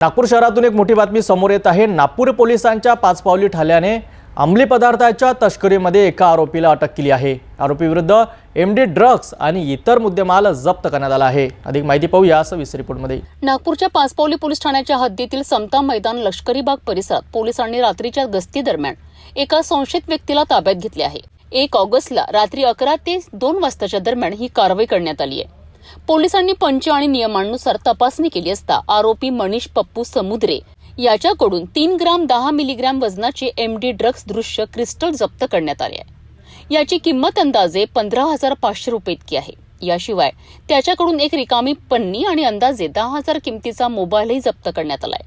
नागपूर शहरातून एक मोठी बातमी समोर येत आहे। नागपूर पोलिसांच्या पाचपावली ठाण्याने अंमली पदार्थाच्या तस्करीमध्ये एका आरोपीला अटक केली आहे। आरोपीविरुद्ध एमडी ड्रग्ज आणि इतर मुद्देमाल जप्त करण्यात आला आहे। अधिक माहिती पाहूया सविस्तर रिपोर्टमध्ये। नागपूरच्या पाचपावली पोलीस ठाण्याच्या हद्दीतील समता मैदान लष्करी बाग परिसरात पोलिसांनी रात्रीच्या गस्ती दरम्यान एका संशयित व्यक्तीला ताब्यात घेतले आहे। 1 ऑगस्टला रात्री 11 ते 2 वाजताच्या दरम्यान ही कारवाई करण्यात आली आहे। पोलिसांनी पंच आणि नियमांनुसार तपासणी केली असता आरोपी मनीष पप्पू समुद्रे याच्याकडून 3 ग्राम 10 मिलीग्रॅम वजनाचे एमडी ड्रग्ज दृश्य क्रिस्टल जप्त करण्यात आले आहे। याची किंमत अंदाजे 15,500 रुपये इतकी आहे। याशिवाय त्याच्याकडून एक रिकामी पन्नी आणि अंदाजे 10,000 किमतीचा मोबाईलही जप्त करण्यात आलाय।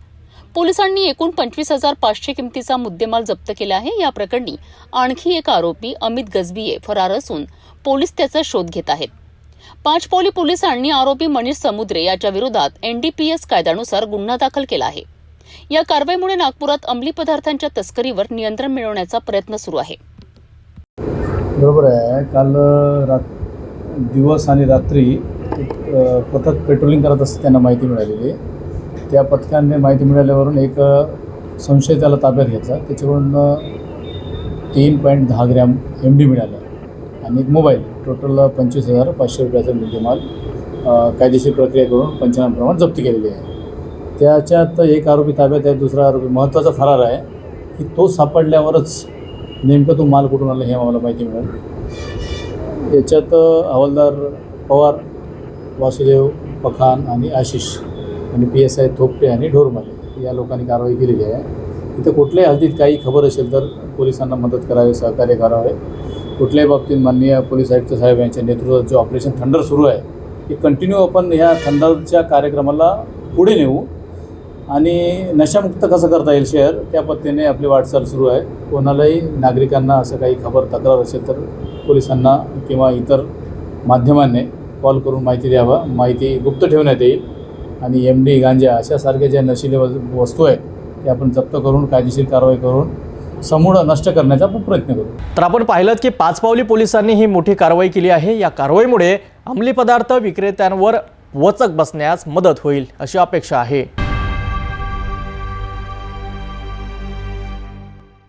पोलिसांनी एकूण 25,500 किमतीचा मुद्देमाल जप्त केला आहे। या प्रकरणी आणखी एक आरोपी अमित गजबिये फरार असून पोलीस त्याचा शोध घेत आहेत। पाचपावली पोलिसांनी आरोपी मनीष समुद्रे याच्या विरोधात एनडीपीएस कायद्यानुसार गुन्हा दाखल केला आहे। या कारवाईमुळे नागपुरात अंमली पदार्थांच्या तस्करीवर नियंत्रण मिळवण्याचा प्रयत्न सुरू आहे। बरोबर आहे। काल दिवस आणि रात्री पथक पेट्रोलिंग करत असताना त्यांना माहिती मिळालेली। त्या पथकाने माहिती मिळाल्यावरून एक संशयिताला ताब्यात घेतला। त्याच्याकडून 3.10 ग्रॅम एमडी मिळाला आणि एक मोबाईल। टोटल 25,500 रुपयाचा मुद्देमाल कायदेशीर प्रक्रिया करून पंचनाम्याप्रमाणे जप्त केलेली आहे। त्याच्यात एक आरोपी ताब्यात आहे, दुसरा आरोपी महत्त्वाचा फरार आहे की तो सापडल्यावरच नेमकं तो माल कुठून आला हे आम्हाला माहिती मिळेल। याच्यात हवालदार पवार, वासुदेव पखान आणि आशिष आणि PSI थोपटे आणि ढोरमाले या लोकांनी कारवाई केलेली आहे। इथं कुठल्याही हद्दीत काही खबर असेल तर पोलिसांना मदत करावी, सहकार्य करावे। कुठल्याही बाबतीत माननीय पोलीस आयुक्त साहेब यांच्या नेतृत्वात जो ऑपरेशन थंडर सुरू आहे ते कंटिन्यू आपण ह्या थंडरच्या कार्यक्रमाला पुढे नेऊ आणि नशामुक्त कसं करता येईल शहर त्या पद्धतीने आपली वाटचाल सुरू आहे। कोणालाही नागरिकांना असं काही खबर तक्रार असेल तर पोलिसांना किंवा इतर माध्यमांनी कॉल करून माहिती द्यावा। माहिती गुप्त ठेवण्यात येईल आणि MD गांजा अशासारख्या ज्या नशिले वस्तू आहेत ते आपण जप्त करून कायदेशीर कारवाई करून समूळ नष्ट करण्याचा आपण प्रयत्न करू। तर आपण पाहिलं की पाचपावली पोलिसांनी ही मोठी कारवाई केली आहे। या कारवाईमुळे अंमली पदार्थ विक्रेत्यांवर वचक बसण्यास मदत होईल अशी अपेक्षा आहे।